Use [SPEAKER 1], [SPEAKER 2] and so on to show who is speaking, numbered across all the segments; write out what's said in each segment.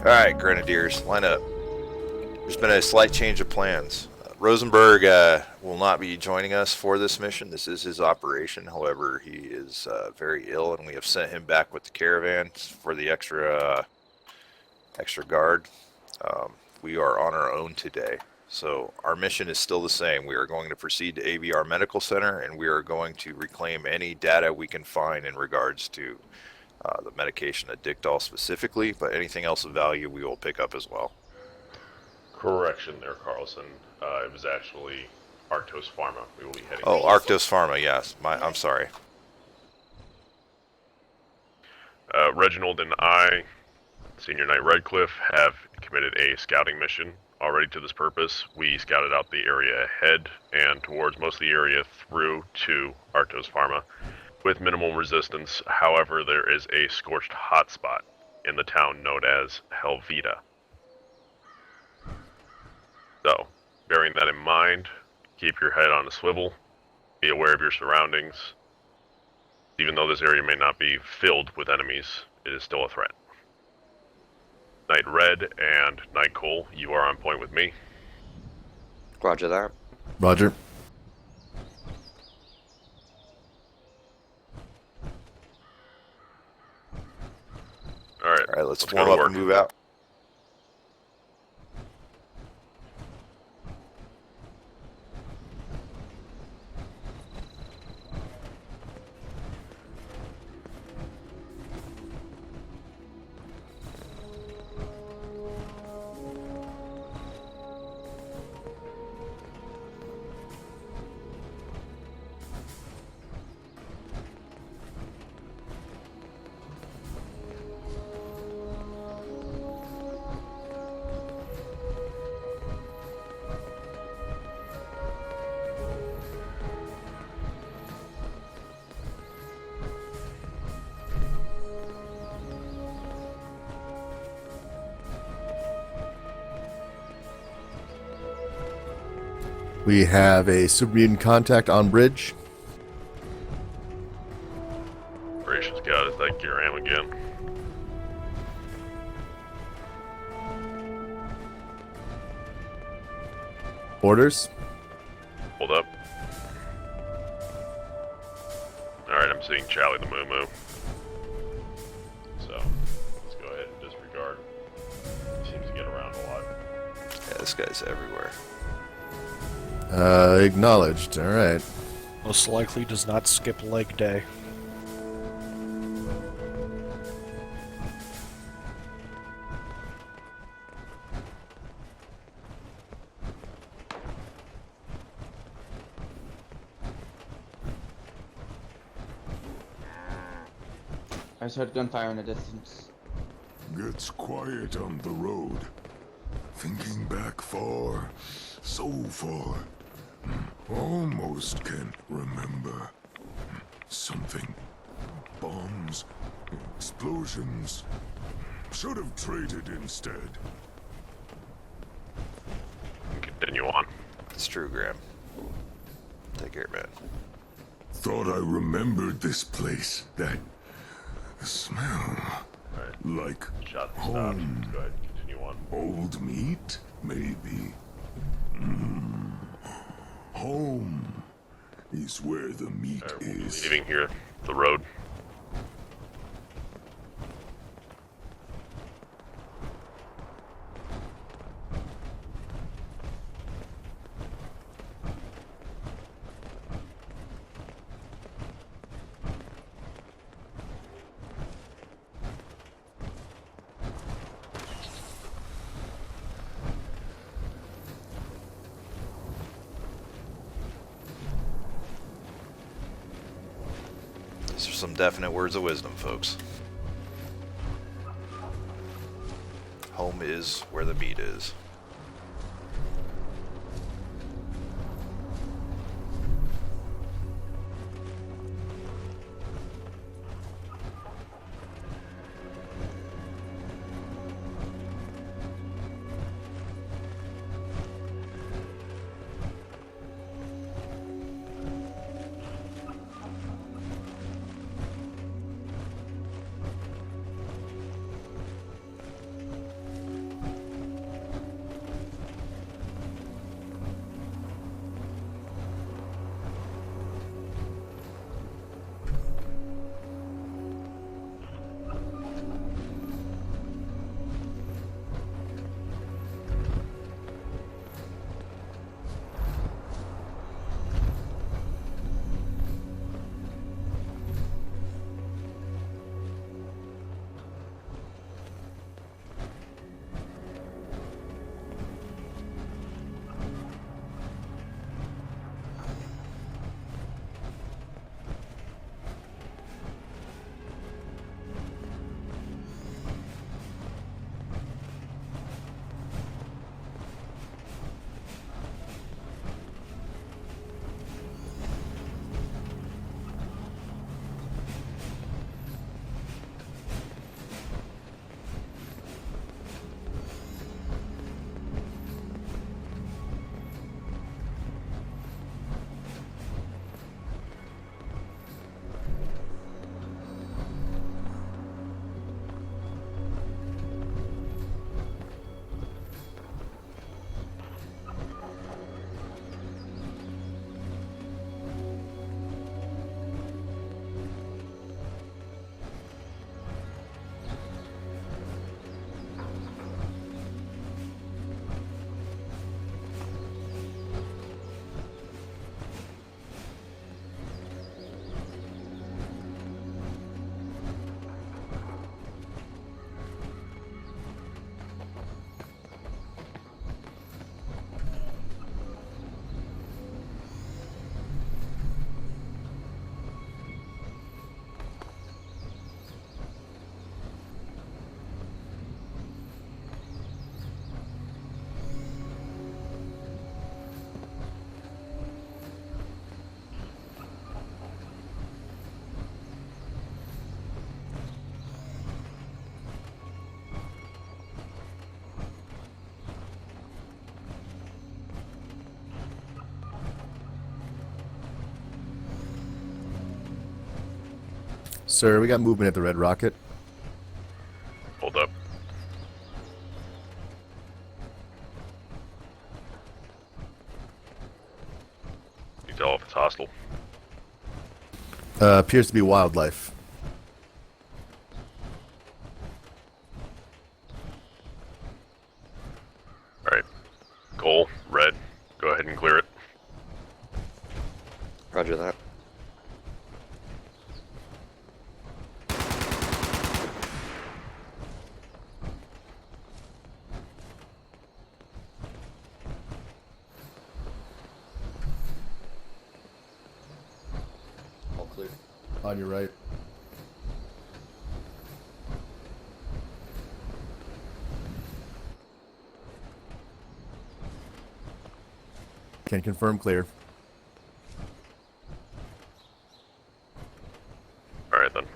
[SPEAKER 1] Alright, Grenadiers, line up. There's been a slight change of plans. Rosenberg will not be joining us for this mission. This is his operation. However, he is very ill, and we have sent him back with the caravan for the extra guard. We are on our own today. So our mission is still the same. We are going to proceed to AVR Medical Center, and we are going to reclaim any data we can find in regards to the medication Addictol specifically, but anything else of value we will pick up as well.
[SPEAKER 2] Correction there, Carlson. It was actually Arktos Pharma. We will be heading.
[SPEAKER 1] Oh, Arktos Pharma, yes. I'm sorry.
[SPEAKER 2] Reginald and I, Senior Knight Redcliff, have committed a scouting mission already to this purpose. We scouted out the area ahead and towards most of the area through to Arktos Pharma with minimal resistance. However, there is a scorched hotspot in the town known as Helvita. So, bearing that in mind, keep your head on a swivel, be aware of your surroundings. Even though this area may not be filled with enemies, it is still a threat. Knight Red and Knight Cole, you are on point with me.
[SPEAKER 3] Roger that.
[SPEAKER 4] Roger.
[SPEAKER 1] Alright, let's warm up and move out.
[SPEAKER 4] We have a super mutant contact on bridge.
[SPEAKER 2] Gracious God, is that Gearam again?
[SPEAKER 4] Orders.
[SPEAKER 2] Hold up. Alright, I'm seeing Charlie the Moo Moo. So, let's go ahead and disregard. He seems to get around a lot.
[SPEAKER 1] Yeah, this guy's everywhere.
[SPEAKER 4] Acknowledged. All right.
[SPEAKER 5] Most likely does not skip leg day.
[SPEAKER 6] I just heard gunfire in the distance.
[SPEAKER 7] Gets quiet on the road. Thinking back far, so far. Almost can't remember. Something. Bombs. Explosions. Should have traded instead.
[SPEAKER 2] Continue on.
[SPEAKER 1] It's true, Graham. Take care, man.
[SPEAKER 7] Thought I remembered this place. That smell.
[SPEAKER 2] Alright.
[SPEAKER 7] Like
[SPEAKER 2] Shot stopped.
[SPEAKER 7] home.
[SPEAKER 2] Go ahead, continue on.
[SPEAKER 7] Old meat? Maybe. Home is where the meat
[SPEAKER 2] Alright, we'll be
[SPEAKER 7] is.
[SPEAKER 2] leaving here, the road.
[SPEAKER 1] These are some definite words of wisdom, folks. Home is where the meat is.
[SPEAKER 4] Sir, we got movement at the Red Rocket.
[SPEAKER 2] Hold up. You tell if it's hostile.
[SPEAKER 4] Appears to be wildlife.
[SPEAKER 2] Alright. Cole, Red, go ahead and clear it.
[SPEAKER 3] Roger that.
[SPEAKER 4] All clear. On your right. Can confirm clear.
[SPEAKER 2] Alright then.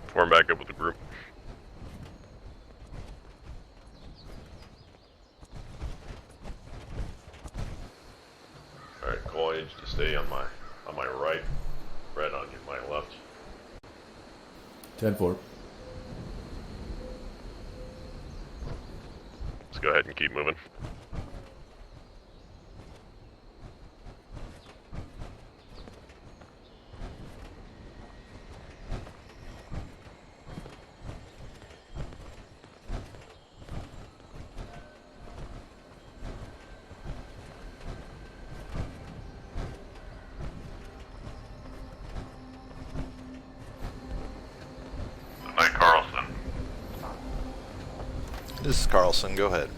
[SPEAKER 2] Form back up with the group. Alright, Cole, I need you to stay on my right. Red on my left.
[SPEAKER 4] 10-4.
[SPEAKER 2] Let's go ahead and keep moving. Knight Carlson.
[SPEAKER 1] This is Carlson. Go ahead.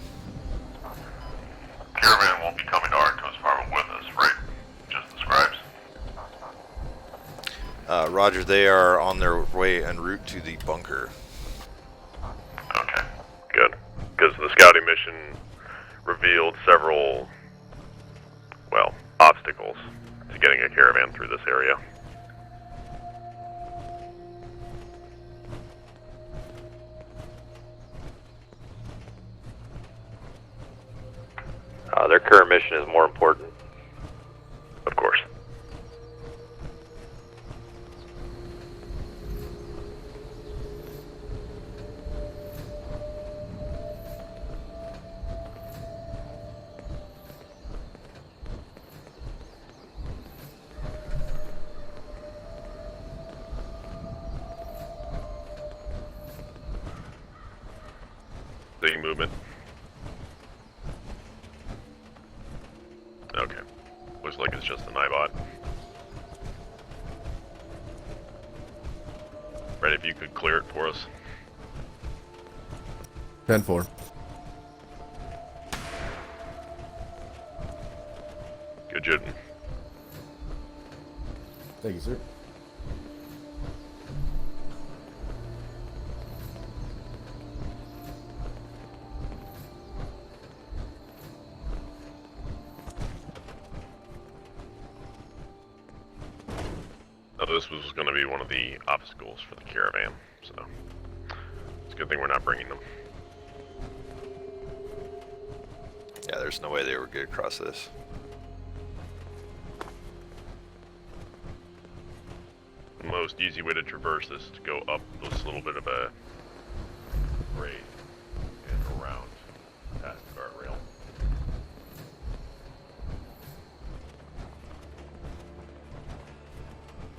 [SPEAKER 2] Caravan won't be coming to Arktos Pharma with us, right? Just the scribes.
[SPEAKER 1] Roger, they are on their way en route to the bunker.
[SPEAKER 2] Okay, good. Because the scouting mission revealed several, well, obstacles to getting a caravan through this area. Their current mission is more important. Of course. Seeing movement. Okay. Looks like it's just an iBot. Right, if you could clear it for us.
[SPEAKER 4] 10-4.
[SPEAKER 2] Good shooting.
[SPEAKER 4] Thank you, sir.
[SPEAKER 2] Now this was going to be one of the obstacles for the caravan, so it's a good thing we're not bringing them.
[SPEAKER 1] Yeah, there's no way they were good across this.
[SPEAKER 2] The most easy way to traverse this is to go up this little bit of a grade and around past the guardrail.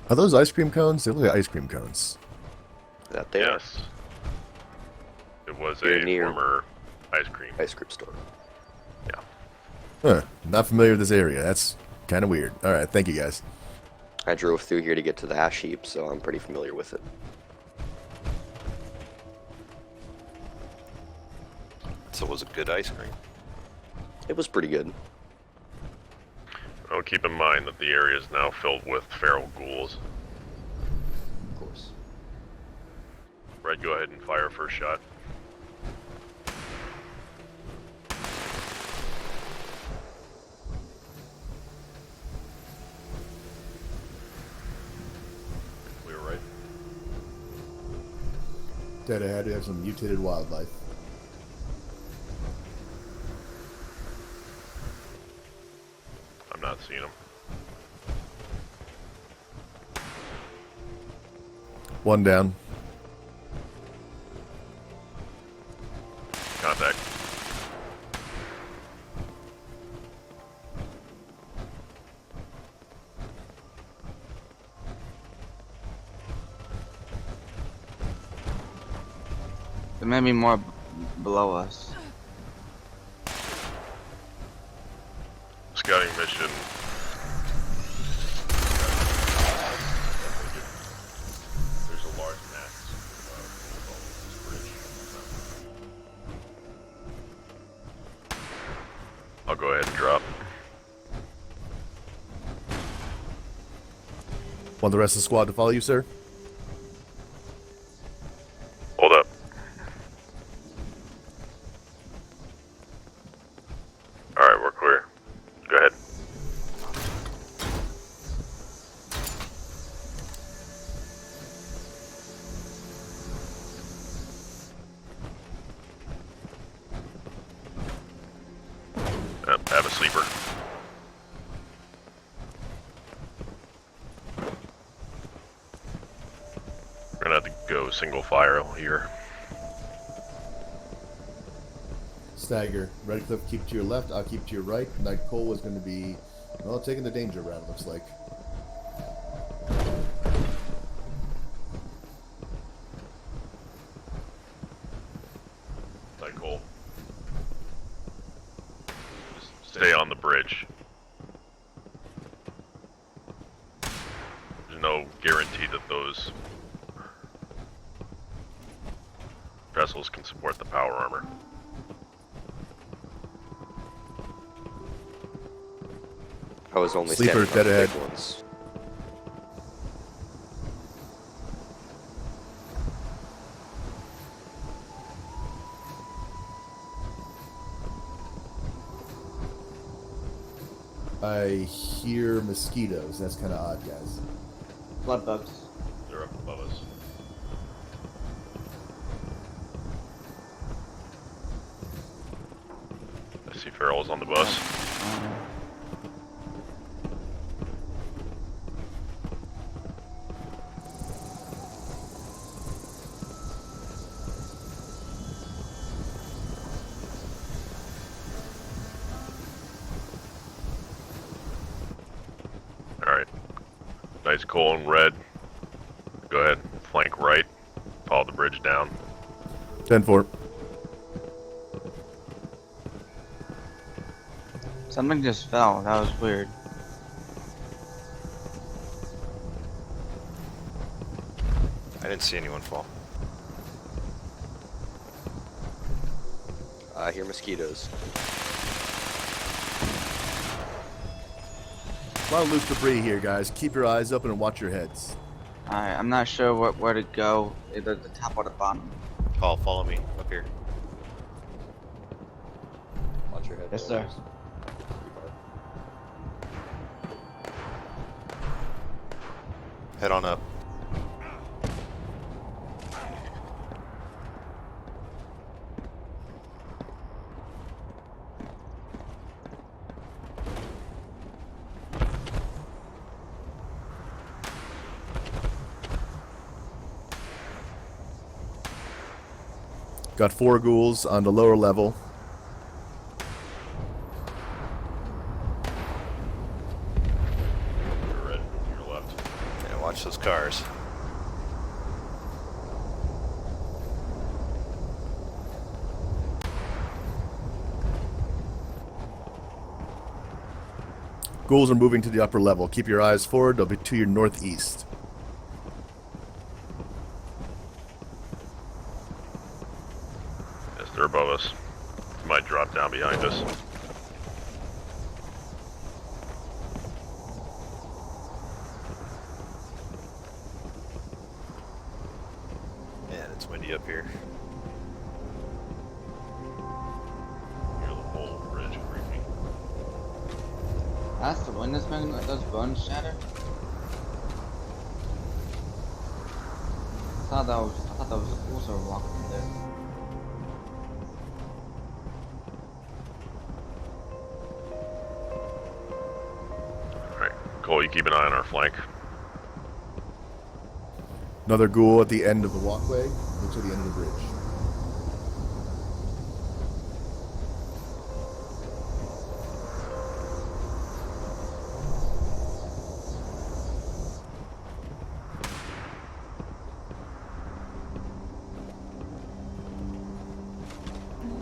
[SPEAKER 4] Are those ice cream cones? They look like ice cream cones.
[SPEAKER 3] That there.
[SPEAKER 2] Yes. It was
[SPEAKER 3] Very
[SPEAKER 2] a
[SPEAKER 3] near.
[SPEAKER 2] former ice cream.
[SPEAKER 3] Ice cream store.
[SPEAKER 2] Yeah.
[SPEAKER 4] Huh. Not familiar with this area. That's kind of weird. All right. Thank you, guys.
[SPEAKER 3] I drove through here to get to the ash heap, so I'm pretty familiar with it.
[SPEAKER 1] So it was a good ice cream.
[SPEAKER 3] It was pretty good.
[SPEAKER 2] Oh, keep in mind that the area is now filled with feral ghouls.
[SPEAKER 3] Of course.
[SPEAKER 2] Red, go ahead and fire first shot. Clear right.
[SPEAKER 4] Dead ahead, we have some mutated wildlife.
[SPEAKER 2] I'm not seeing them.
[SPEAKER 4] One down.
[SPEAKER 2] Contact.
[SPEAKER 6] There may be more below us.
[SPEAKER 2] Scouting mission. There's a large mass bridge. I'll go ahead and drop.
[SPEAKER 4] Want the rest of the squad to follow you, sir?
[SPEAKER 2] Hold up. Alright, we're clear. Go ahead. Have a sleeper. We're gonna have to go single file here.
[SPEAKER 4] Stagger. Redcliffe, keep to your left. I'll keep to your right. Knight Cole is going to be, well, taking the danger route, looks like.
[SPEAKER 2] Like Cole. Just stay on the bridge. There's no guarantee that those vessels can support the power armor.
[SPEAKER 3] I was only
[SPEAKER 4] Sleeper,
[SPEAKER 3] standing on the
[SPEAKER 4] dead
[SPEAKER 3] big
[SPEAKER 4] ahead.
[SPEAKER 3] ones.
[SPEAKER 4] I hear mosquitoes. That's kind of odd, guys.
[SPEAKER 6] Blood bugs.
[SPEAKER 2] They're up above us. I see Farrell's on the bus. Alright. Nice Cole and red. Go ahead, flank right. Follow the bridge down.
[SPEAKER 4] 10-4.
[SPEAKER 6] Something just fell. That was weird.
[SPEAKER 1] I didn't see anyone fall.
[SPEAKER 3] I hear mosquitoes.
[SPEAKER 4] A lot of loose debris here, guys. Keep your eyes open and watch your heads.
[SPEAKER 6] Alright, I'm not sure where to go. Either the top or the bottom.
[SPEAKER 8] Call, follow me up here.
[SPEAKER 3] Watch your head.
[SPEAKER 6] Yes, sir.
[SPEAKER 1] Head on up.
[SPEAKER 4] Got 4 ghouls on the lower level.
[SPEAKER 2] You're red, to your left.
[SPEAKER 1] Yeah, watch those cars.
[SPEAKER 4] Ghouls are moving to the upper level. Keep your eyes forward. They'll be to your northeast.
[SPEAKER 2] Yes, they're above us. Might drop down behind us.
[SPEAKER 1] Man, it's windy up here.
[SPEAKER 2] Hear the whole bridge creaking.
[SPEAKER 6] That's the wind that's making those bones shatter. I thought that was also walking there.
[SPEAKER 2] Alright, Cole, you keep an eye on our flank.
[SPEAKER 4] Another ghoul at the end of the walkway. Looks like the end of the bridge.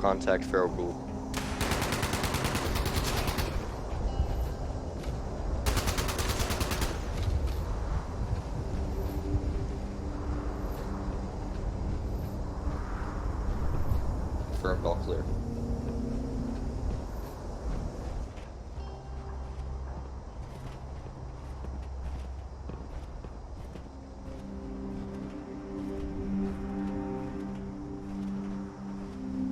[SPEAKER 3] Contact feral ghoul. Confirmed, all clear.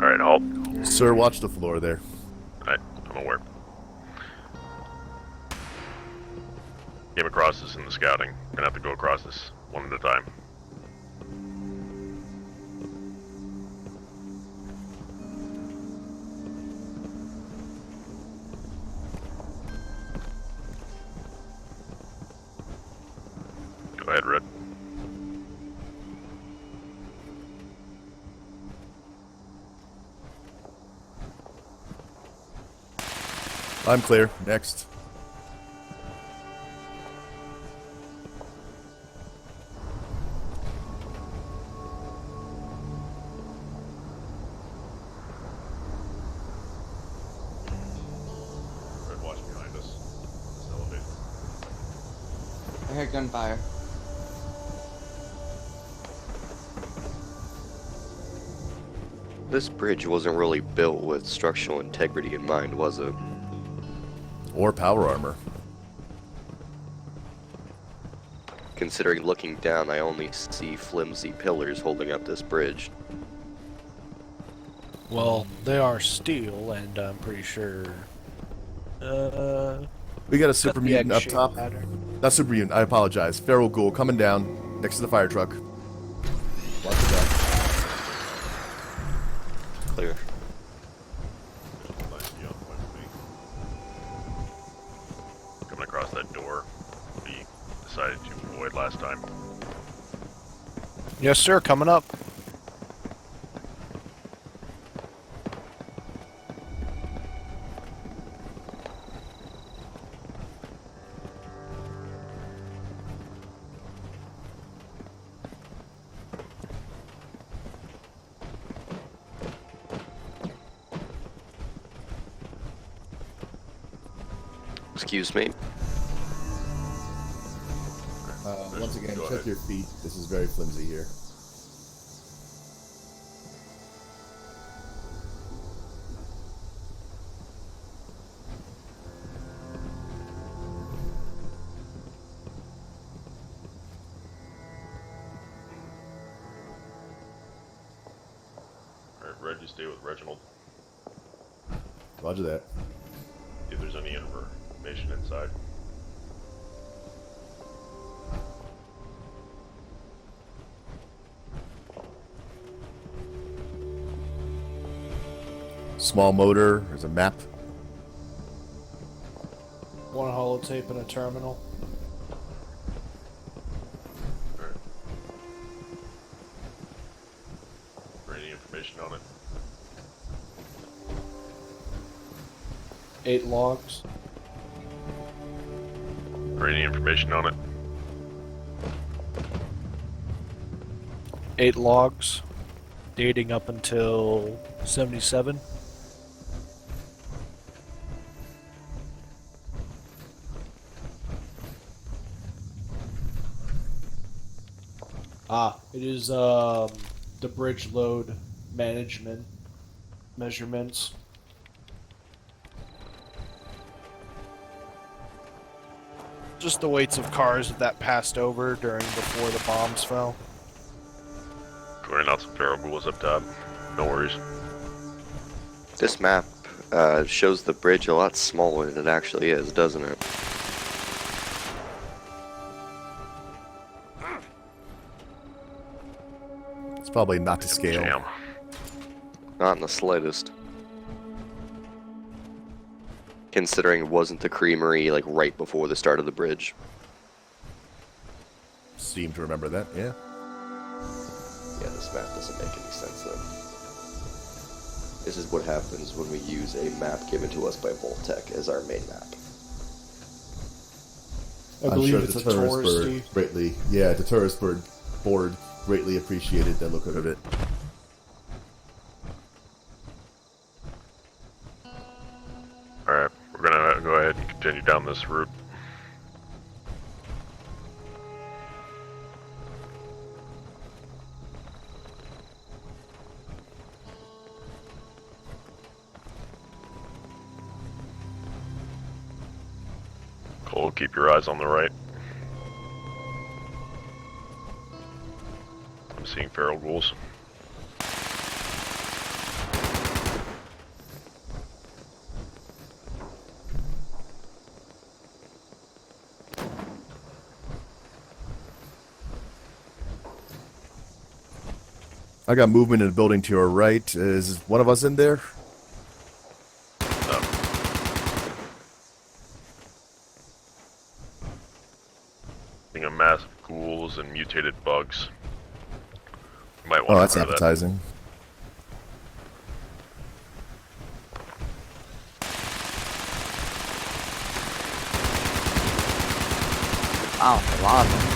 [SPEAKER 2] Alright, halt.
[SPEAKER 4] Sir, watch the floor there.
[SPEAKER 2] Alright, I'm aware. Came across this in the scouting. Gonna have to go across this one at a time. Go ahead, Red.
[SPEAKER 4] I'm clear. Next.
[SPEAKER 2] Red, watch behind us. This elevator.
[SPEAKER 6] I heard gunfire.
[SPEAKER 3] This bridge wasn't really built with structural integrity in mind, was it?
[SPEAKER 4] Or power armor.
[SPEAKER 3] Considering looking down, I only see flimsy pillars holding up this bridge.
[SPEAKER 5] Well, they are steel, and I'm pretty sure.
[SPEAKER 4] We got a super
[SPEAKER 5] got the
[SPEAKER 4] mutant up
[SPEAKER 5] egg-shaped
[SPEAKER 4] top.
[SPEAKER 5] pattern.
[SPEAKER 4] Not super mutant, I apologize. Feral ghoul coming down next to the fire truck. Watch the back.
[SPEAKER 3] Clear.
[SPEAKER 2] Coming across that door we decided to avoid last time.
[SPEAKER 5] Yes, sir. Coming up.
[SPEAKER 3] Excuse me.
[SPEAKER 4] Once again,
[SPEAKER 2] Go
[SPEAKER 4] check
[SPEAKER 2] ahead.
[SPEAKER 4] your feet. This is very flimsy here.
[SPEAKER 2] Alright, Red, you stay with Reginald.
[SPEAKER 4] Roger that.
[SPEAKER 2] See if there's any information inside.
[SPEAKER 4] Small motor. There's a map.
[SPEAKER 5] One holotape and a terminal.
[SPEAKER 2] Alright. For any information on it?
[SPEAKER 5] 8 logs.
[SPEAKER 2] For any information on it?
[SPEAKER 5] 8 logs. Dating up until 77. It is the bridge load management measurements. Just the weights of cars that passed over before the bombs fell.
[SPEAKER 2] Clearing out some feral ghouls up top. No worries.
[SPEAKER 3] This map shows the bridge a lot smaller than it actually is, doesn't it?
[SPEAKER 4] It's probably not to scale.
[SPEAKER 2] Jam.
[SPEAKER 3] Not in the slightest. Considering it wasn't the creamery like right before the start of the bridge.
[SPEAKER 4] Seem to remember that, yeah.
[SPEAKER 3] Yeah, this map doesn't make any sense though. This is what happens when we use a map given to us by Voltec as our main map.
[SPEAKER 5] I
[SPEAKER 4] I'm
[SPEAKER 5] believe
[SPEAKER 4] sure
[SPEAKER 5] it's
[SPEAKER 4] the
[SPEAKER 5] a
[SPEAKER 4] tourist bird
[SPEAKER 5] touristy.
[SPEAKER 4] greatly, the tourist board greatly appreciated the look of it.
[SPEAKER 2] Alright, we're gonna go ahead and continue down this route. Cole, keep your eyes on the right. I'm seeing feral ghouls.
[SPEAKER 4] I got movement in the building to your right. Is one of us in there?
[SPEAKER 2] No. Seeing a mass of ghouls and mutated bugs. You might want
[SPEAKER 4] Oh,
[SPEAKER 2] to
[SPEAKER 4] that's
[SPEAKER 2] clear that.
[SPEAKER 4] appetizing.
[SPEAKER 6] Wow, a lot of them.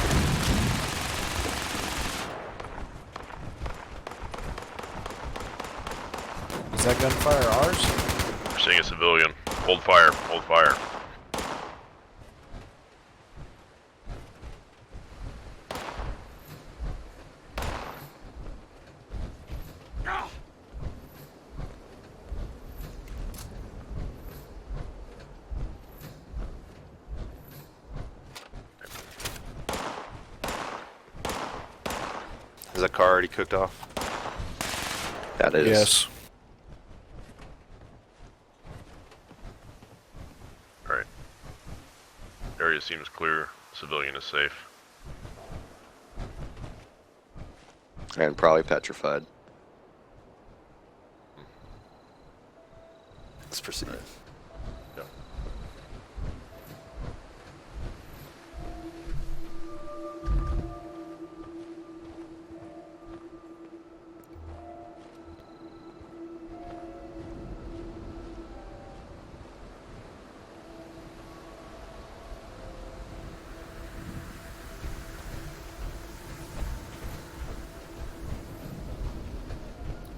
[SPEAKER 5] Is that gunfire ours?
[SPEAKER 2] We're seeing a civilian. Hold fire, hold fire.
[SPEAKER 1] Is that car already cooked off?
[SPEAKER 3] That is.
[SPEAKER 5] Yes.
[SPEAKER 2] Alright. Area seems clear. Civilian is safe.
[SPEAKER 3] And probably petrified.
[SPEAKER 1] Let's proceed.
[SPEAKER 2] Yeah.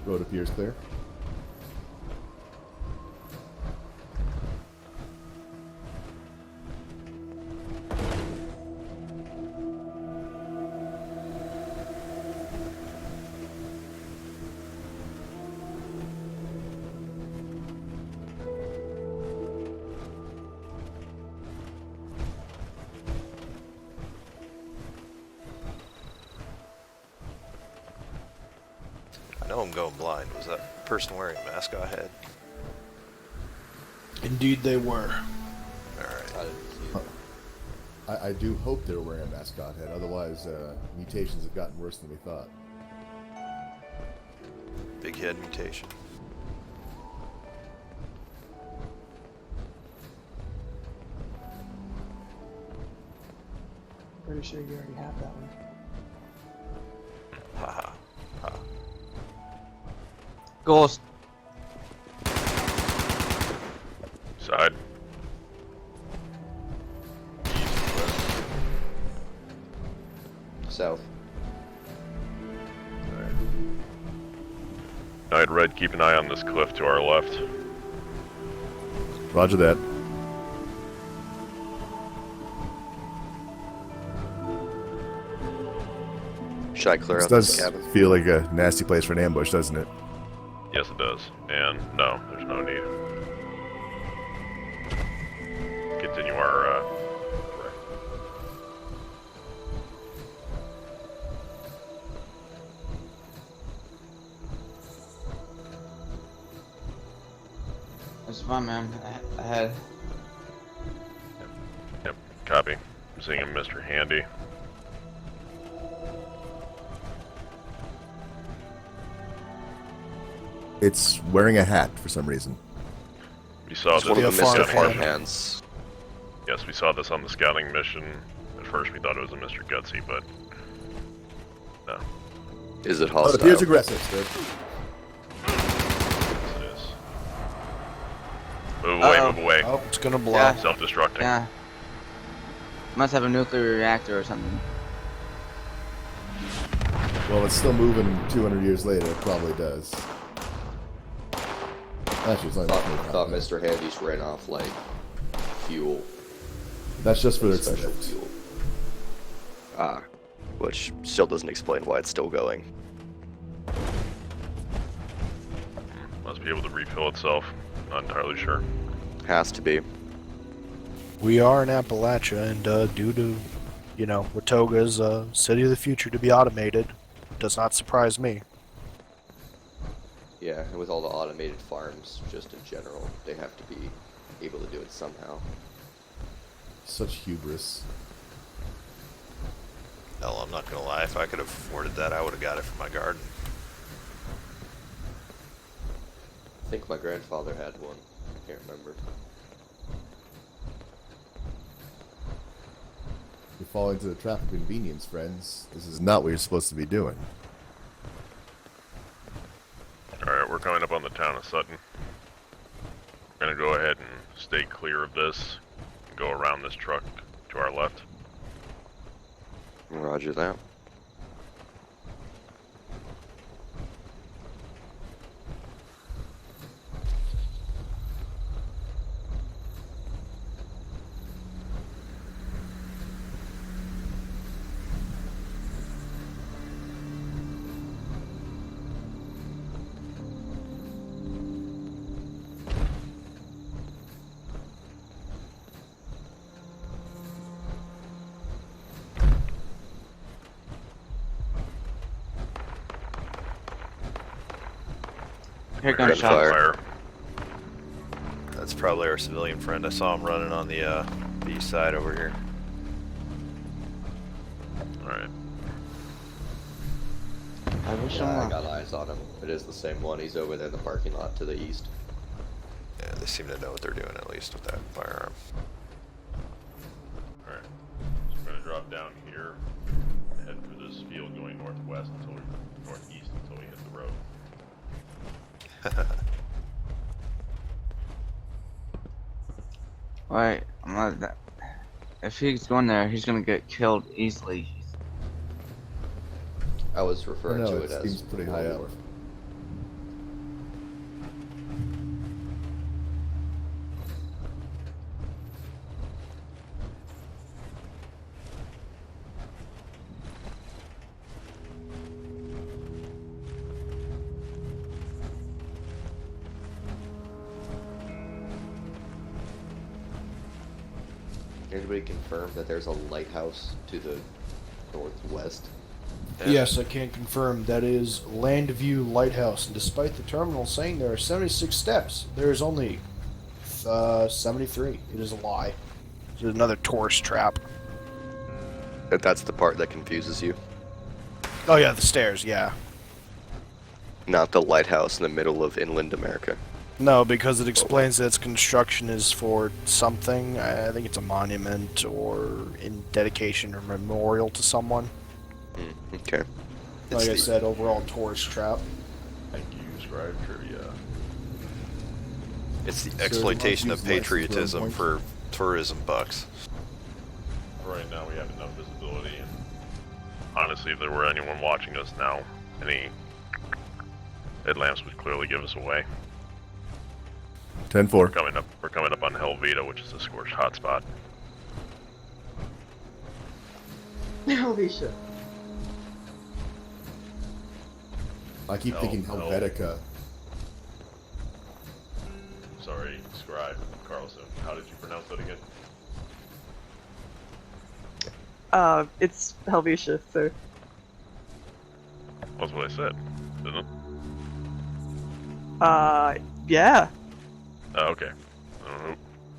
[SPEAKER 4] Road appears clear.
[SPEAKER 1] I know I'm going blind. Was that person wearing a mascot head?
[SPEAKER 5] Indeed they were.
[SPEAKER 1] Alright.
[SPEAKER 4] I do hope they're wearing a mascot head. Otherwise, mutations have gotten worse than we thought.
[SPEAKER 1] Big head mutation.
[SPEAKER 9] Pretty sure you already have that one.
[SPEAKER 1] Haha. Ha.
[SPEAKER 6] Ghouls.
[SPEAKER 2] Side.
[SPEAKER 3] South.
[SPEAKER 2] Knight Red, keep an eye on this cliff to our left.
[SPEAKER 4] Roger that.
[SPEAKER 3] Should I clear
[SPEAKER 4] This
[SPEAKER 3] out this
[SPEAKER 4] does
[SPEAKER 3] cabin?
[SPEAKER 4] feel like a nasty place for an ambush, doesn't it?
[SPEAKER 2] Yes, it does. And no, there's no need. Continue our,
[SPEAKER 6] There's one man ahead.
[SPEAKER 2] Yep, copy. I'm seeing a Mr. Handy.
[SPEAKER 4] It's wearing a hat for some reason.
[SPEAKER 2] We saw
[SPEAKER 3] It's
[SPEAKER 2] this
[SPEAKER 3] one
[SPEAKER 2] on
[SPEAKER 3] of
[SPEAKER 2] the
[SPEAKER 3] the Mr.
[SPEAKER 2] scouting mission.
[SPEAKER 3] Farmhands.
[SPEAKER 2] Yes, we saw this on the scouting mission. At first we thought it was a Mr. Gutsy, but no.
[SPEAKER 3] Is it
[SPEAKER 4] Oh, it
[SPEAKER 3] hostile?
[SPEAKER 4] appears aggressive, Steve.
[SPEAKER 2] Yes, it is. Move away,
[SPEAKER 6] Uh-oh.
[SPEAKER 2] move away.
[SPEAKER 5] Oh, it's gonna blow.
[SPEAKER 6] Yeah.
[SPEAKER 2] Self-destructing.
[SPEAKER 6] Yeah. Must have a nuclear reactor or something.
[SPEAKER 4] Well, it's still moving 200 years later. It probably does. Actually, it's not
[SPEAKER 3] I
[SPEAKER 4] moving
[SPEAKER 3] thought
[SPEAKER 4] out.
[SPEAKER 3] Mr. Handy's ran off like fuel,
[SPEAKER 4] That's just for its
[SPEAKER 3] special
[SPEAKER 4] lift.
[SPEAKER 3] fuel. Which still doesn't explain why it's still going.
[SPEAKER 2] Must be able to refill itself. Not entirely sure.
[SPEAKER 3] Has to be.
[SPEAKER 5] We are in Appalachia, and due to, Watoga's City of the Future to be automated, does not surprise me.
[SPEAKER 3] Yeah, and with all the automated farms, just in general, they have to be able to do it somehow.
[SPEAKER 4] Such hubris.
[SPEAKER 1] Hell, I'm not gonna lie. If I could have afforded that, I would have got it for my garden.
[SPEAKER 3] I think my grandfather had one. I can't remember.
[SPEAKER 4] You fall into the trap of convenience, friends. This is not what you're supposed to be doing.
[SPEAKER 2] Alright, we're coming up on the town of Sutton. We're gonna go ahead and stay clear of this. And go around this truck to our left.
[SPEAKER 3] Roger that.
[SPEAKER 6] Here
[SPEAKER 2] Gunfire.
[SPEAKER 6] gunshots.
[SPEAKER 3] Fire.
[SPEAKER 1] That's probably our civilian friend. I saw him running on the east side over here.
[SPEAKER 2] Alright.
[SPEAKER 6] I wish
[SPEAKER 3] Yeah, I
[SPEAKER 6] someone.
[SPEAKER 3] got eyes on him. It is the same one. He's over there in the parking lot to the east.
[SPEAKER 1] Yeah, they seem to know what they're doing at least with that firearm.
[SPEAKER 2] Alright. So we're gonna drop down here. Head through this field going northwest until northeast until we hit the road.
[SPEAKER 6] Wait, I'm not that. If he's going there, he's gonna get killed easily.
[SPEAKER 3] I was
[SPEAKER 4] I
[SPEAKER 3] referring
[SPEAKER 4] know,
[SPEAKER 3] to
[SPEAKER 4] it
[SPEAKER 3] it
[SPEAKER 4] seems
[SPEAKER 3] as
[SPEAKER 4] pretty high up.
[SPEAKER 3] Anybody confirm that there's a lighthouse to the northwest?
[SPEAKER 5] Yes, I can confirm that is Landview Lighthouse, and despite the terminal saying there are 76 steps, there is only 73. It is a lie. It's another tourist trap.
[SPEAKER 3] That's the part that confuses you.
[SPEAKER 5] Oh yeah, the stairs, yeah.
[SPEAKER 3] Not the lighthouse in the middle of inland America.
[SPEAKER 5] No, because it explains that its construction is for something. I think it's a monument or in dedication or memorial to someone.
[SPEAKER 3] Okay.
[SPEAKER 5] Like I
[SPEAKER 1] the-
[SPEAKER 5] said, overall tourist trap.
[SPEAKER 2] Thank you, Scribe Trivia.
[SPEAKER 1] It's the
[SPEAKER 4] So
[SPEAKER 1] exploitation
[SPEAKER 4] they
[SPEAKER 1] of
[SPEAKER 4] must use license
[SPEAKER 1] patriotism
[SPEAKER 4] road
[SPEAKER 1] for tourism bucks.
[SPEAKER 2] Right now we have enough visibility, and honestly, if there were anyone watching us now, any headlamps would clearly give us away.
[SPEAKER 4] 10-4.
[SPEAKER 2] We're coming up on Helvita, which is a scorched hotspot.
[SPEAKER 9] Holy shit.
[SPEAKER 4] I keep thinking
[SPEAKER 2] no.
[SPEAKER 4] Helvetica.
[SPEAKER 2] Sorry, Scribe Carlson. How did you pronounce that again?
[SPEAKER 9] It's Helvetia, so.
[SPEAKER 2] That's what I said, isn't it?
[SPEAKER 9] Yeah.
[SPEAKER 2] Oh, okay.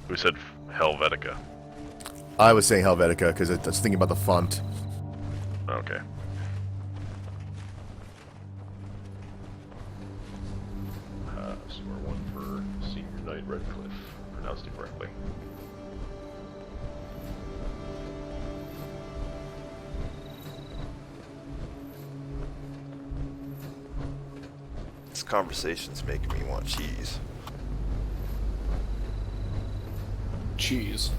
[SPEAKER 2] Who said Helvetica?
[SPEAKER 4] I was saying Helvetica because I was thinking about the font.
[SPEAKER 2] Okay. Score one for Senior Knight Redcliff. Pronounced it correctly.
[SPEAKER 1] conversation's making me want cheese.
[SPEAKER 5] Cheese.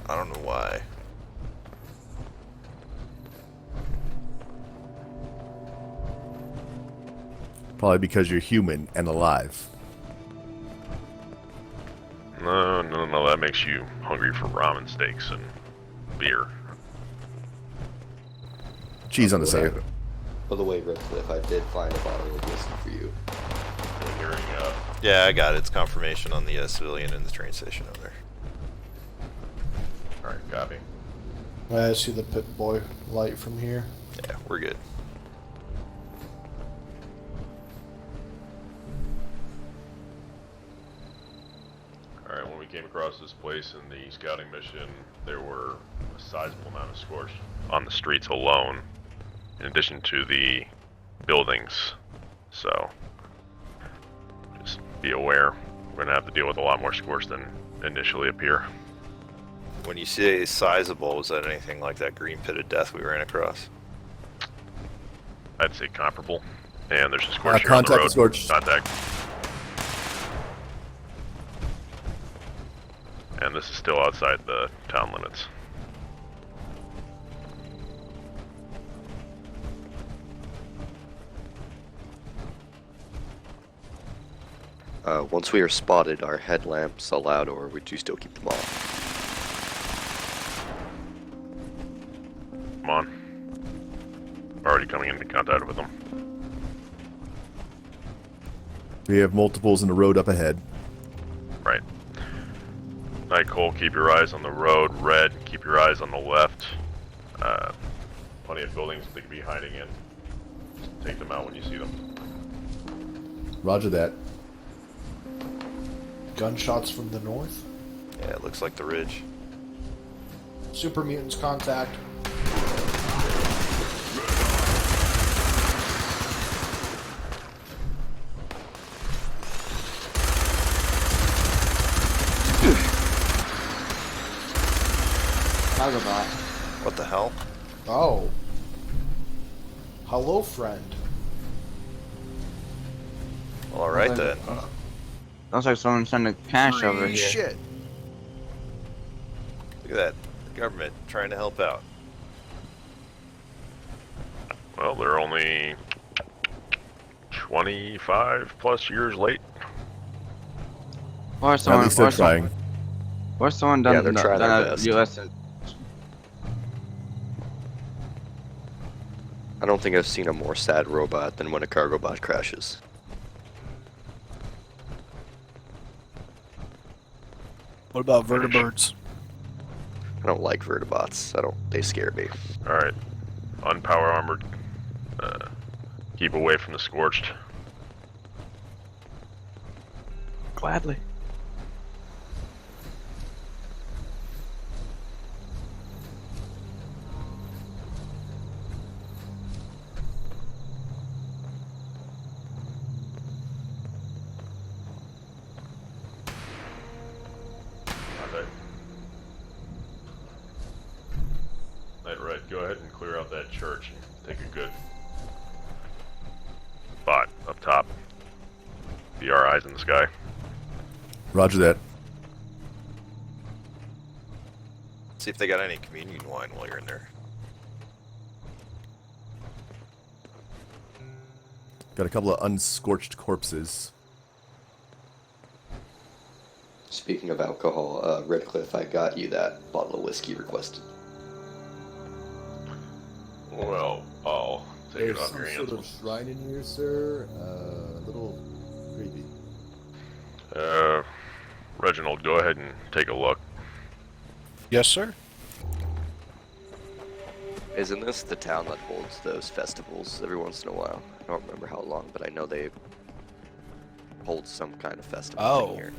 [SPEAKER 1] I don't know why.
[SPEAKER 4] Probably because you're human and alive.
[SPEAKER 2] No, that makes you hungry for ramen steaks and beer.
[SPEAKER 4] Cheese on the side.
[SPEAKER 3] By the way, Redcliffe, I did find a bottle of whiskey for you.
[SPEAKER 1] Yeah, I got it. It's confirmation on the civilian in the train station over there.
[SPEAKER 2] Alright, copy.
[SPEAKER 5] I see the pit boy light from here.
[SPEAKER 1] Yeah, we're good.
[SPEAKER 2] Alright, when we came across this place in the scouting mission, there were a sizable amount of scorched on the streets alone, in addition to the buildings. So, just be aware. We're going to have to deal with a lot more scorched than initially appear.
[SPEAKER 1] When you say sizable, was that anything like that green pit of death we ran across?
[SPEAKER 2] I'd say comparable. And there's a scorched here on the
[SPEAKER 4] Contact
[SPEAKER 2] road.
[SPEAKER 4] scorched.
[SPEAKER 2] Contact. And this is still outside the town limits.
[SPEAKER 3] Once we are spotted, are headlamps allowed, or would you still keep them on?
[SPEAKER 2] Come on. Already coming into contact with them.
[SPEAKER 4] We have multiples in the road up ahead.
[SPEAKER 2] Right. Night Cole, keep your eyes on the road. Red, keep your eyes on the left. Plenty of buildings they could be hiding in. Just take them out when you see them.
[SPEAKER 4] Roger that.
[SPEAKER 5] Gunshots from the north.
[SPEAKER 1] Yeah, it looks like the ridge.
[SPEAKER 5] Super mutants contact.
[SPEAKER 1] What the hell?
[SPEAKER 5] Oh. Hello, friend.
[SPEAKER 1] Well, alright then.
[SPEAKER 6] Looks like someone sent a cash over here.
[SPEAKER 5] Shit.
[SPEAKER 1] Look at that. The government trying to help out.
[SPEAKER 2] Well, they're only 25 plus years late.
[SPEAKER 6] Or
[SPEAKER 4] At
[SPEAKER 6] someone,
[SPEAKER 4] least they're
[SPEAKER 6] or someone,
[SPEAKER 4] trying.
[SPEAKER 6] or someone done,
[SPEAKER 3] Yeah, they're trying their
[SPEAKER 6] done a
[SPEAKER 3] best.
[SPEAKER 6] U.S.
[SPEAKER 3] I don't think I've seen a more sad robot than when a cargo bot crashes.
[SPEAKER 5] What about vertibirds?
[SPEAKER 3] I don't like vertibots. They scare me.
[SPEAKER 2] Alright. Unpower armored. Keep away from the scorched.
[SPEAKER 9] Gladly.
[SPEAKER 2] Night Red, go ahead and clear out that church and take a good spot up top. Be our eyes in the sky.
[SPEAKER 4] Roger that.
[SPEAKER 1] See if they got any communion wine while you're in there.
[SPEAKER 4] Got a couple of unscorched corpses.
[SPEAKER 3] Speaking of alcohol, Redcliffe, I got you that bottle of whiskey requested.
[SPEAKER 2] Well, I'll take
[SPEAKER 4] There's
[SPEAKER 2] it off
[SPEAKER 4] some
[SPEAKER 2] your
[SPEAKER 4] sort
[SPEAKER 2] hands.
[SPEAKER 4] of shrine in here, sir. A little creepy.
[SPEAKER 2] Reginald, go ahead and take a look.
[SPEAKER 5] Yes, sir.
[SPEAKER 3] Isn't this the town that holds those festivals every once in a while? I don't remember how long, but I know they hold some kind of festival
[SPEAKER 5] Oh.
[SPEAKER 3] thing here.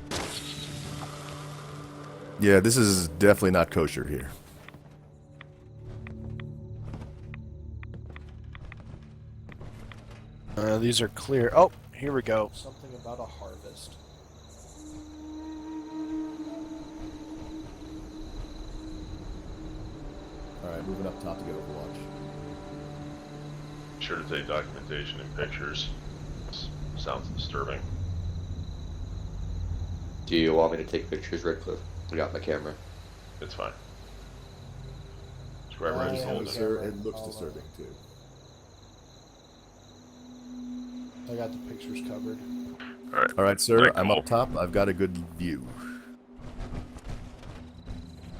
[SPEAKER 4] Yeah, this is definitely not kosher here.
[SPEAKER 5] These are clear. Oh, here we go. Something about a harvest.
[SPEAKER 4] Alright, moving up top to get Overwatch.
[SPEAKER 2] sure to take documentation and pictures. This sounds disturbing.
[SPEAKER 3] Do you want me to take pictures, Redcliffe? I got my camera.
[SPEAKER 2] It's fine. Just grab
[SPEAKER 5] I
[SPEAKER 2] Reginald
[SPEAKER 5] have a
[SPEAKER 2] and
[SPEAKER 4] Sir,
[SPEAKER 5] camera.
[SPEAKER 4] it looks
[SPEAKER 5] I'll,
[SPEAKER 4] disturbing too.
[SPEAKER 5] I got the pictures covered.
[SPEAKER 2] Alright.
[SPEAKER 4] All right, sir.
[SPEAKER 2] Alright,
[SPEAKER 4] I'm
[SPEAKER 2] cool.
[SPEAKER 4] up top. I've got a good view.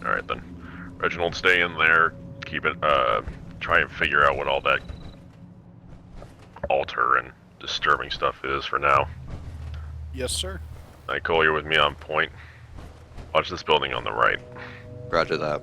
[SPEAKER 2] Alright then. Reginald, stay in there. Keep it, try and figure out what all that altar and disturbing stuff is for now.
[SPEAKER 5] Yes, sir.
[SPEAKER 2] Alright, Cole, you're with me on point. Watch this building on the right.
[SPEAKER 3] Roger that.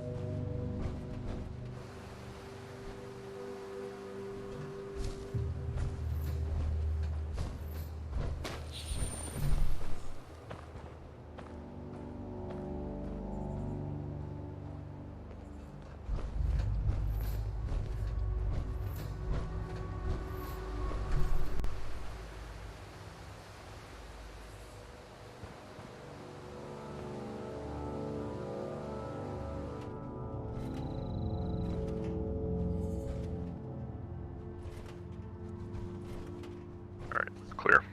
[SPEAKER 2] Alright, clear.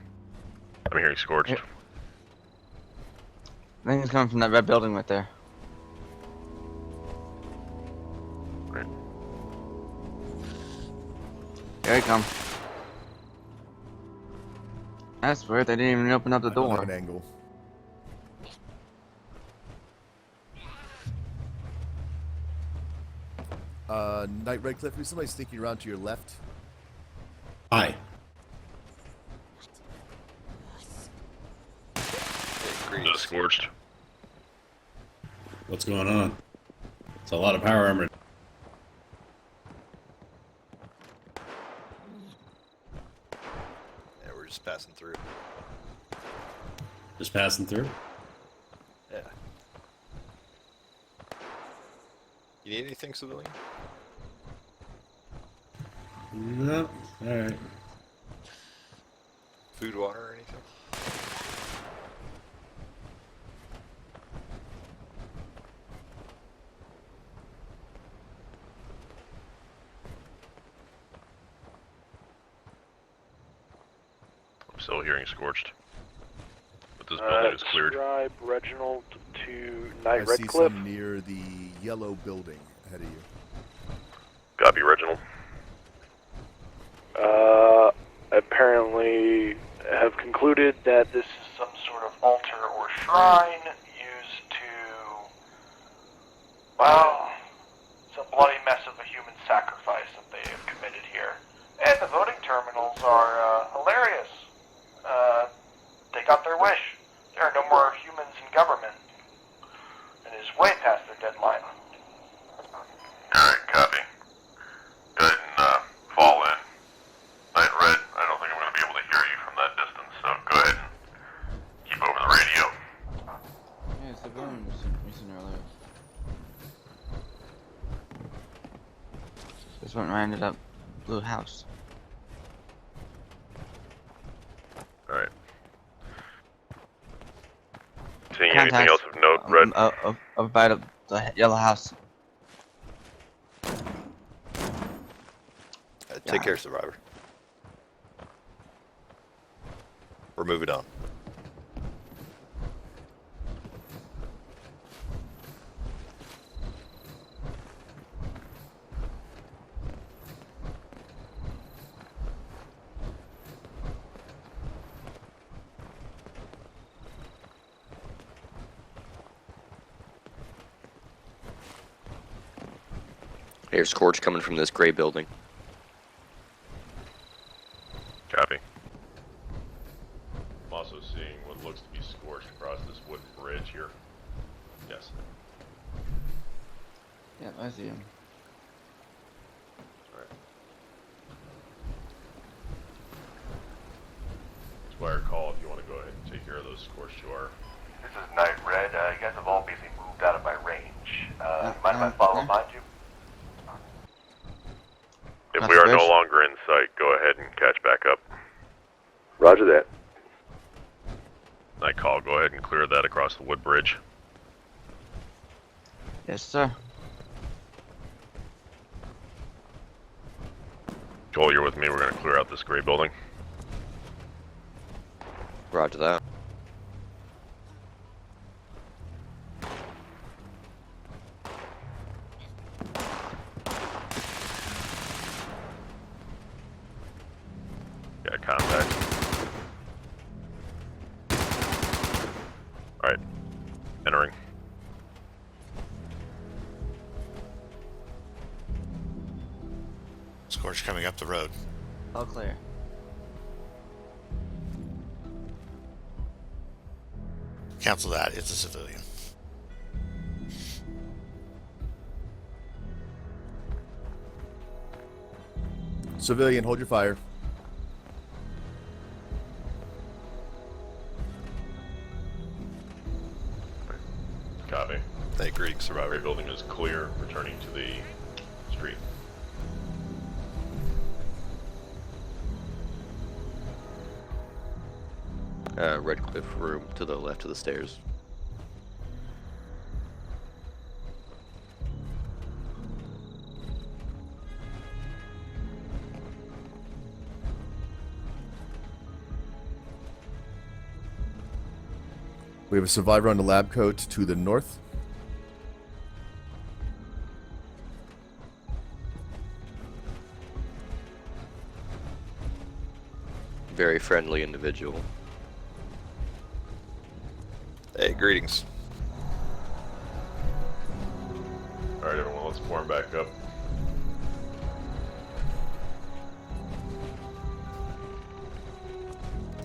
[SPEAKER 2] I'm hearing scorched.
[SPEAKER 6] Yeah. I think it's coming from that red building right there.
[SPEAKER 2] Right.
[SPEAKER 6] There he comes. That's weird, they didn't even open up the
[SPEAKER 4] I don't have
[SPEAKER 6] door.
[SPEAKER 4] an angle. Knight Redcliffe, is somebody sneaking around to your left?
[SPEAKER 10] Hi.
[SPEAKER 2] Just scorched.
[SPEAKER 10] What's going on? It's a lot of power armor.
[SPEAKER 1] Yeah, we're just passing through.
[SPEAKER 10] Just passing through.
[SPEAKER 1] Yeah. You need anything, civilian?
[SPEAKER 10] No. All right.
[SPEAKER 1] Food, water, or anything?
[SPEAKER 2] I'm still hearing scorched. But this building is cleared.
[SPEAKER 9] Describe Reginald to Knight
[SPEAKER 4] I see
[SPEAKER 9] Redcliffe.
[SPEAKER 4] some near the yellow building ahead of you.
[SPEAKER 2] Copy, Reginald.
[SPEAKER 9] Apparently have concluded that this is some sort of altar or shrine used to, well, it's a bloody mess of a human sacrifice that they have committed here. And the voting terminals are hilarious. They got their wish. There are no more humans in government. It is way past their deadline.
[SPEAKER 2] Alright, copy. Go ahead and fall in. Night Red, I don't think I'm going to be able to hear you from that distance, so go ahead and keep over the radio.
[SPEAKER 6] Yeah, it's the building we seen earlier. This one ended up blue house.
[SPEAKER 2] Alright. Seeing anything else of note, Red?
[SPEAKER 6] Over by the yellow house.
[SPEAKER 1] Take care, survivor. We're moving on.
[SPEAKER 3] Here's Scorch coming from this gray building.
[SPEAKER 2] Copy. I'm also seeing what looks to be scorched across this wooden bridge here. Yes.
[SPEAKER 6] Yeah, I see him.
[SPEAKER 2] Alright. Squire, call if you want to go ahead and take care of those scorched you are.
[SPEAKER 9] This is Knight Red. You guys have all basically moved out of my range. Mind if I follow behind you?
[SPEAKER 2] If
[SPEAKER 6] That's
[SPEAKER 2] we are
[SPEAKER 6] good.
[SPEAKER 2] no longer in sight, go ahead and catch back up.
[SPEAKER 9] Roger that.
[SPEAKER 2] Night call, go ahead and clear that across the wood bridge.
[SPEAKER 6] Yes, sir.
[SPEAKER 2] Cole, you're with me. We're going to clear out this gray building.
[SPEAKER 3] Roger that.
[SPEAKER 2] Got contact. Alright. Entering.
[SPEAKER 8] Scorch coming up the road.
[SPEAKER 6] All clear.
[SPEAKER 8] Cancel that. It's a civilian.
[SPEAKER 4] Civilian, hold your fire.
[SPEAKER 2] Copy.
[SPEAKER 1] Hey, Greek
[SPEAKER 2] Gray
[SPEAKER 1] survivor.
[SPEAKER 2] building is clear. Returning to the street.
[SPEAKER 3] Redcliffe room to the left of the stairs.
[SPEAKER 4] We have a survivor on the lab coat to the north.
[SPEAKER 3] Very friendly individual.
[SPEAKER 1] Hey, greetings.
[SPEAKER 2] Alright, everyone, let's form back up.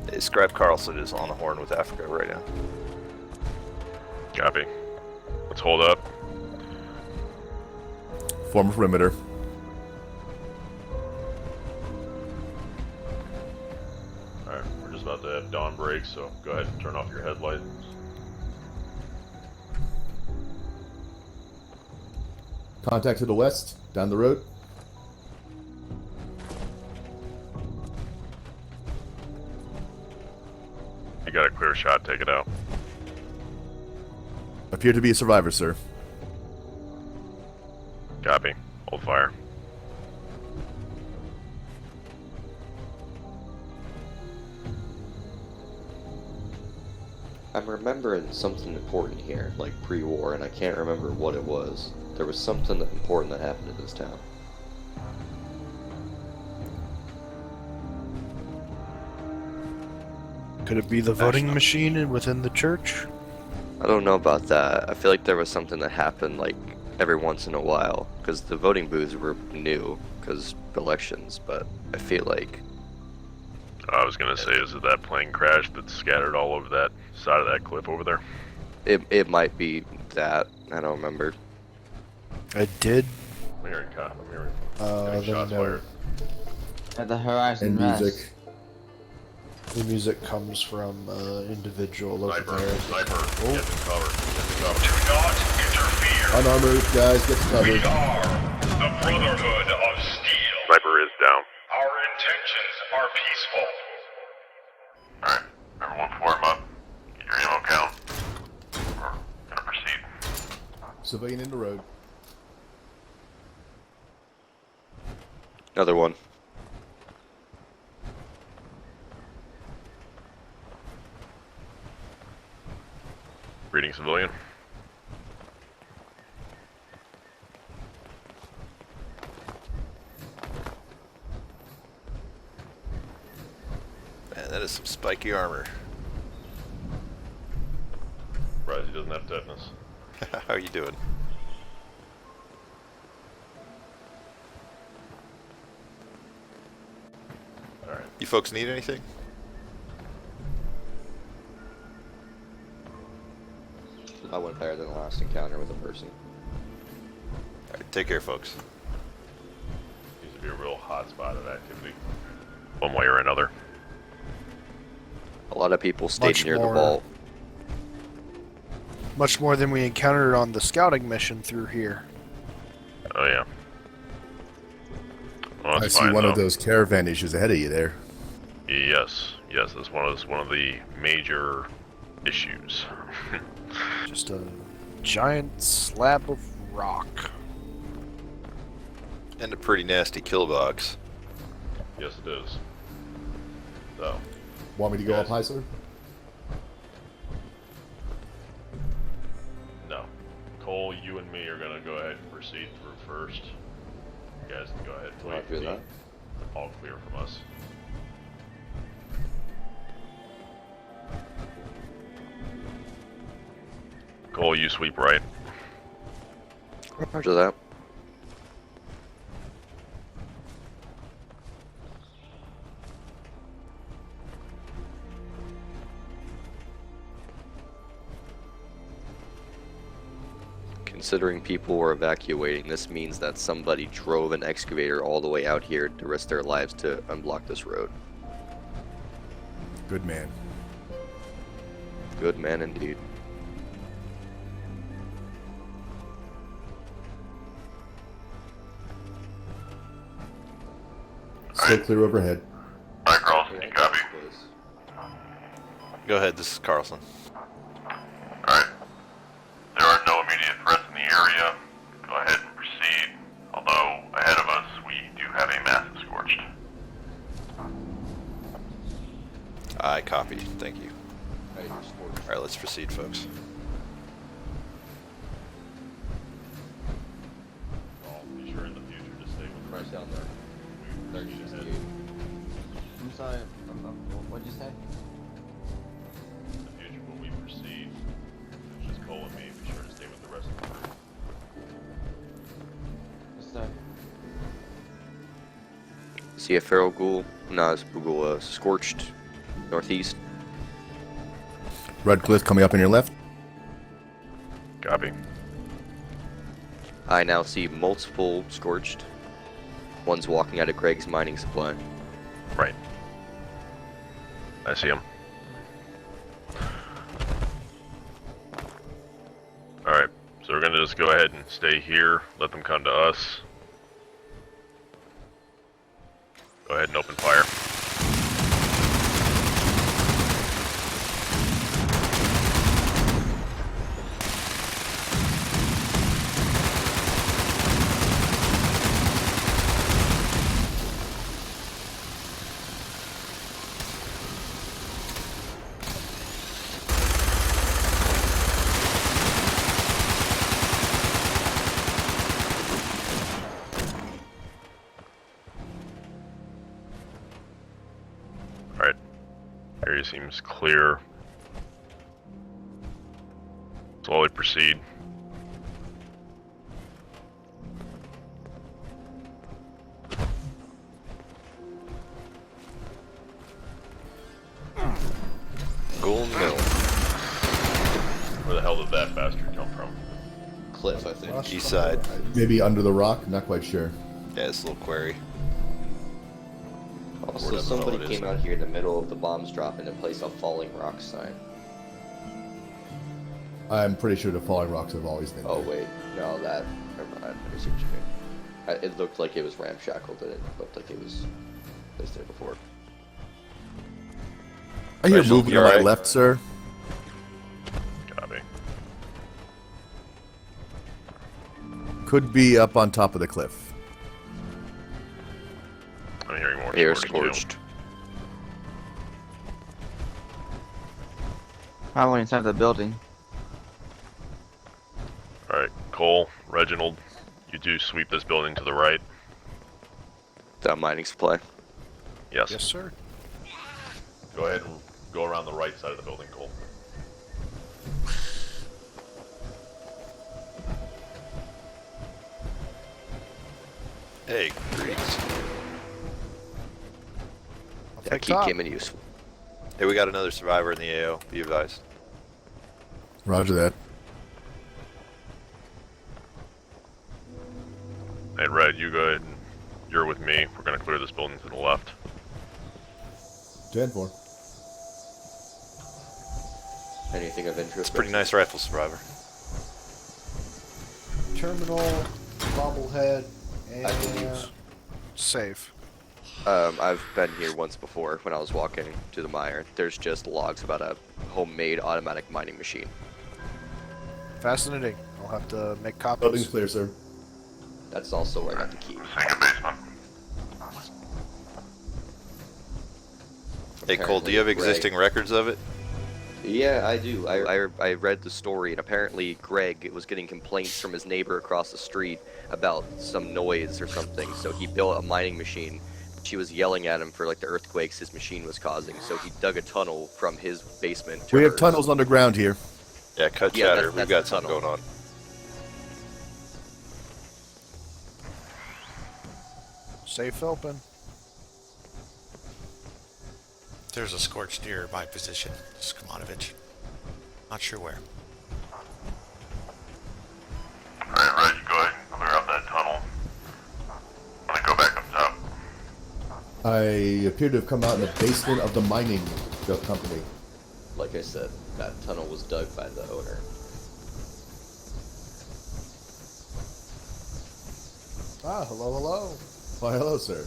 [SPEAKER 1] Hey, Scribe Carlson is on the horn with Africa right now.
[SPEAKER 2] Copy. Let's hold up.
[SPEAKER 4] Form a perimeter.
[SPEAKER 2] Alright, we're just about to have dawn break, so go ahead and turn off your headlights.
[SPEAKER 4] Contact to the west, down the road.
[SPEAKER 2] You got a clear shot, take it out.
[SPEAKER 4] Appear to be a survivor, sir.
[SPEAKER 2] Copy. Hold fire.
[SPEAKER 3] I'm remembering something important here, like pre-war, and I can't remember what it was. There was something important that happened in this town.
[SPEAKER 5] Could it be the voting machine within the church?
[SPEAKER 3] I don't know about that. I feel like there was something that happened like every once in a while, because the voting booths were new, because elections, but I feel like...
[SPEAKER 2] I was gonna say, is it that plane crash that's scattered all over that side of that cliff over there?
[SPEAKER 3] It might be that. I don't remember.
[SPEAKER 5] I did.
[SPEAKER 2] I'm hearing cop. I'm hearing
[SPEAKER 5] Then
[SPEAKER 2] shots
[SPEAKER 5] no.
[SPEAKER 2] fired.
[SPEAKER 6] At the horizon
[SPEAKER 4] And
[SPEAKER 6] rest.
[SPEAKER 4] music.
[SPEAKER 5] The music comes from individual over
[SPEAKER 2] Sniper,
[SPEAKER 5] there.
[SPEAKER 2] sniper,
[SPEAKER 5] Oh.
[SPEAKER 2] get to cover, get to cover.
[SPEAKER 9] Do not interfere.
[SPEAKER 4] Unarmored, guys, get to cover.
[SPEAKER 9] We are the Brotherhood of Steel.
[SPEAKER 2] Sniper is down.
[SPEAKER 9] Our intentions are peaceful.
[SPEAKER 2] Alright, everyone form up. Get your ammo count. We're gonna proceed.
[SPEAKER 4] Civilian in the road.
[SPEAKER 3] Another one.
[SPEAKER 2] Greeting civilian.
[SPEAKER 1] Man, that is some spiky armor.
[SPEAKER 2] Surprised he doesn't have tetanus.
[SPEAKER 1] How are you doing?
[SPEAKER 2] Alright.
[SPEAKER 1] You folks need anything?
[SPEAKER 3] I went better than the last encounter with a person.
[SPEAKER 1] Alright, take care, folks.
[SPEAKER 2] Seems to be a real hot spot of activity. One way or another.
[SPEAKER 3] A lot of people stayed
[SPEAKER 5] Much
[SPEAKER 3] near
[SPEAKER 5] more.
[SPEAKER 3] the vault.
[SPEAKER 5] Much more than we encountered on the scouting mission through here.
[SPEAKER 2] Oh yeah. Well,
[SPEAKER 4] I
[SPEAKER 2] that's
[SPEAKER 4] see
[SPEAKER 2] fine,
[SPEAKER 4] one of
[SPEAKER 2] though.
[SPEAKER 4] those caravan issues ahead of you there.
[SPEAKER 2] Yes, yes, that's one of the major issues.
[SPEAKER 5] Just a giant slab of rock.
[SPEAKER 1] And a pretty nasty kill box.
[SPEAKER 2] Yes, it is. So,
[SPEAKER 4] Want me to go
[SPEAKER 2] Yes.
[SPEAKER 4] up high, sir?
[SPEAKER 2] no. Cole, you and me are gonna go ahead and proceed through first. You guys can go ahead and
[SPEAKER 3] Wanna
[SPEAKER 2] wait.
[SPEAKER 3] do that?
[SPEAKER 2] All clear from us. Cole, you sweep right.
[SPEAKER 3] Roger that. Considering people were evacuating, this means that somebody drove an excavator all the way out here to risk their lives to unblock this road.
[SPEAKER 4] Good man.
[SPEAKER 3] Good man indeed.
[SPEAKER 4] Still clear overhead.
[SPEAKER 2] Alright, Carlson, you copy?
[SPEAKER 1] Go ahead, this is Carlson.
[SPEAKER 2] Alright. There are no immediate threats in the area. Go ahead and proceed. Although, ahead of us, we do have a massive scorched.
[SPEAKER 1] I copy. Thank you. Alright, let's proceed, folks.
[SPEAKER 2] Well, be sure in the future to stay with the
[SPEAKER 3] Right down there.
[SPEAKER 2] We're ahead.
[SPEAKER 6] I'm sorry. What'd you say?
[SPEAKER 2] In the future, when we proceed, it's just Cole and me. Be sure to stay with the rest of the group.
[SPEAKER 6] What's that?
[SPEAKER 3] See a feral ghoul? No, it's Google scorched northeast.
[SPEAKER 4] Redcliffe coming up on your left.
[SPEAKER 2] Copy.
[SPEAKER 3] I now see multiple scorched. One's walking out of Greg's mining supply.
[SPEAKER 2] Right. I see him. Alright, so we're gonna just go ahead and stay here, let them come to us. Go ahead and open fire. Alright. Area seems clear. Slowly proceed.
[SPEAKER 3] Ghoul mill.
[SPEAKER 2] Where the hell did that bastard come from?
[SPEAKER 3] Cliff, I think.
[SPEAKER 1] East side.
[SPEAKER 4] Maybe under the rock. Not quite sure.
[SPEAKER 1] Yeah, it's a little query.
[SPEAKER 3] Also,
[SPEAKER 1] Whatever
[SPEAKER 3] somebody
[SPEAKER 1] hell it is.
[SPEAKER 3] came out here in the middle of the bombs dropping and placed a falling rock sign.
[SPEAKER 4] I'm pretty sure the falling rocks have always been
[SPEAKER 3] Oh
[SPEAKER 4] there.
[SPEAKER 3] wait, no, that. Never mind. I see what you mean. It looked like it was ramshackled, and it looked like it was placed there before.
[SPEAKER 4] I hear
[SPEAKER 1] Special,
[SPEAKER 4] movement
[SPEAKER 1] you
[SPEAKER 4] on my
[SPEAKER 1] alright?
[SPEAKER 4] left, sir.
[SPEAKER 2] Copy.
[SPEAKER 4] Could be up on top of the cliff.
[SPEAKER 2] I'm hearing more
[SPEAKER 3] Air
[SPEAKER 2] scorched, too.
[SPEAKER 3] scorched.
[SPEAKER 6] Probably inside the building.
[SPEAKER 2] Alright, Cole, Reginald, you do sweep this building to the right.
[SPEAKER 3] That mining supply.
[SPEAKER 2] Yes.
[SPEAKER 5] Yes, sir.
[SPEAKER 2] Go ahead and go around the right side of the building, Cole.
[SPEAKER 1] Hey, greetings.
[SPEAKER 3] That key came in useful.
[SPEAKER 1] Hey, we got another survivor in the AO. Be advised.
[SPEAKER 4] Roger that.
[SPEAKER 2] Hey, Red, you go ahead and you're with me. We're gonna clear this building to the left.
[SPEAKER 4] 10-4.
[SPEAKER 3] Anything of interest?
[SPEAKER 1] It's a pretty nice rifle, survivor.
[SPEAKER 5] Terminal, bobblehead,
[SPEAKER 3] I believe.
[SPEAKER 5] and save.
[SPEAKER 3] I've been here once before when I was walking to the mire. There's just logs about a homemade automatic mining machine.
[SPEAKER 5] Fascinating. I'll have to make copies.
[SPEAKER 4] Building's clear, sir.
[SPEAKER 3] That's also where I got the key.
[SPEAKER 2] Second basement.
[SPEAKER 1] Hey Cole, do you have
[SPEAKER 3] Apparently,
[SPEAKER 1] existing records of it?
[SPEAKER 3] Yeah, I do. I read the story, and apparently Greg was getting complaints from his neighbor across the street about some noise or something, so he built a mining machine. She was yelling at him for like the earthquakes his machine was causing, so he dug a tunnel from his basement to
[SPEAKER 4] We have
[SPEAKER 3] hers.
[SPEAKER 4] tunnels underground here.
[SPEAKER 1] Yeah, cut
[SPEAKER 3] Yeah,
[SPEAKER 1] chatter.
[SPEAKER 3] that's
[SPEAKER 1] We've got
[SPEAKER 3] the
[SPEAKER 1] something
[SPEAKER 3] tunnel.
[SPEAKER 1] going on.
[SPEAKER 5] Safe open.
[SPEAKER 8] There's a scorched ear at my position. Kermanovich. Not sure where.
[SPEAKER 2] Alright, Reg, go ahead and clear out that tunnel. I'm gonna go back up top.
[SPEAKER 4] I appear to have come out in the basement of the mining company.
[SPEAKER 3] Like I said, that tunnel was dug by the owner.
[SPEAKER 5] Ah, hello.
[SPEAKER 4] Why, hello, sir.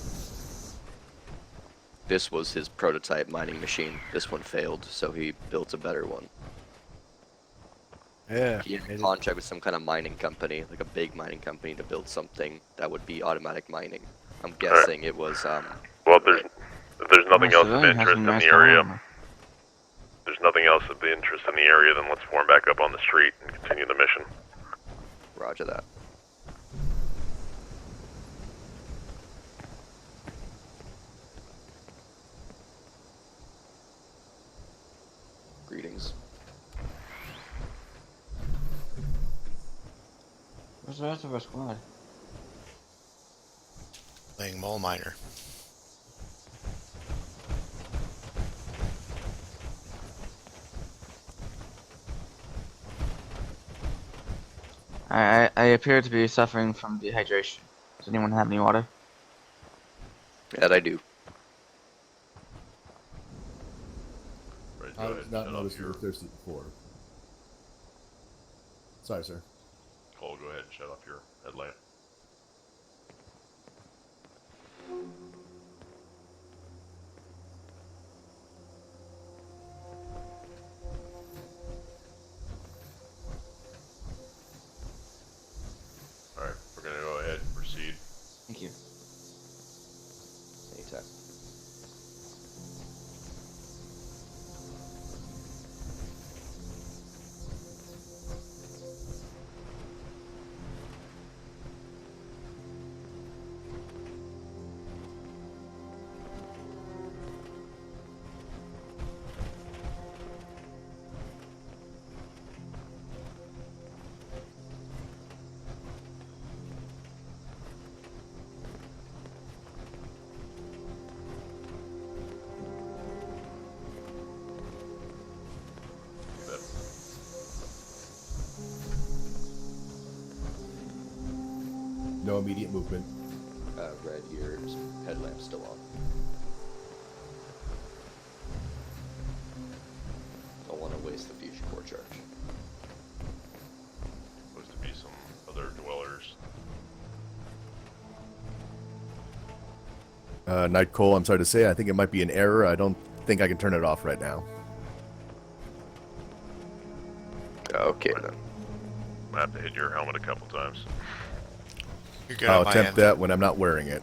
[SPEAKER 3] This was his prototype mining machine. This one failed, so he built a better one.
[SPEAKER 5] Yeah.
[SPEAKER 3] He had a contract with some kind of mining company, like a big mining company, to build something that would be automatic mining. I'm guessing it was,
[SPEAKER 2] Well, if there's nothing else of
[SPEAKER 6] Civilian has
[SPEAKER 2] interest
[SPEAKER 6] some
[SPEAKER 2] in
[SPEAKER 6] nice
[SPEAKER 2] the area,
[SPEAKER 6] armor.
[SPEAKER 2] there's nothing else of the interest in the area, then let's form back up on the street and continue the mission.
[SPEAKER 3] Roger that. Greetings.
[SPEAKER 6] Where's the rest of our squad?
[SPEAKER 8] Playing mole miner.
[SPEAKER 6] I appear to be suffering from dehydration. Does anyone have any water?
[SPEAKER 3] That I do.
[SPEAKER 2] Reg, go
[SPEAKER 4] I
[SPEAKER 2] ahead
[SPEAKER 4] did
[SPEAKER 2] and
[SPEAKER 4] not
[SPEAKER 2] shut
[SPEAKER 4] notice
[SPEAKER 2] off
[SPEAKER 4] you
[SPEAKER 2] your...
[SPEAKER 4] were thirsty before. Sorry, sir.
[SPEAKER 2] Cole, go ahead and shut off your headlamp. Alright, we're gonna go ahead and proceed.
[SPEAKER 6] Thank you.
[SPEAKER 3] Anytime.
[SPEAKER 2] That
[SPEAKER 4] No immediate movement.
[SPEAKER 3] Red, your headlamp's still on. Don't want to waste the fusion core charge.
[SPEAKER 2] supposed to be some other dwellers.
[SPEAKER 4] Night Cole, I'm sorry to say, I think it might be an error. I don't think I can turn it off right now.
[SPEAKER 3] Okay then.
[SPEAKER 2] I'm gonna have to hit your helmet a couple times.
[SPEAKER 8] You're good
[SPEAKER 4] I'll
[SPEAKER 8] on my
[SPEAKER 4] attempt
[SPEAKER 8] end.
[SPEAKER 4] that when I'm not wearing it.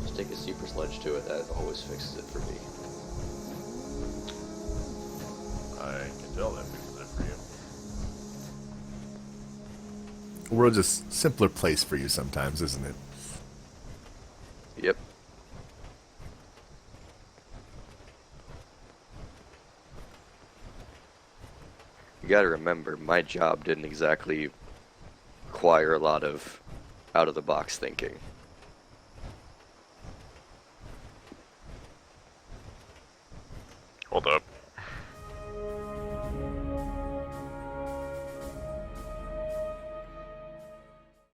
[SPEAKER 3] Just take a super sledge to it. That always fixes it for me.
[SPEAKER 2] I can tell that fixes it for you.
[SPEAKER 4] The world's a simpler place for you sometimes, isn't it?
[SPEAKER 3] Yep. You gotta remember, my job didn't exactly require a lot of out-of-the-box thinking.
[SPEAKER 2] Hold up.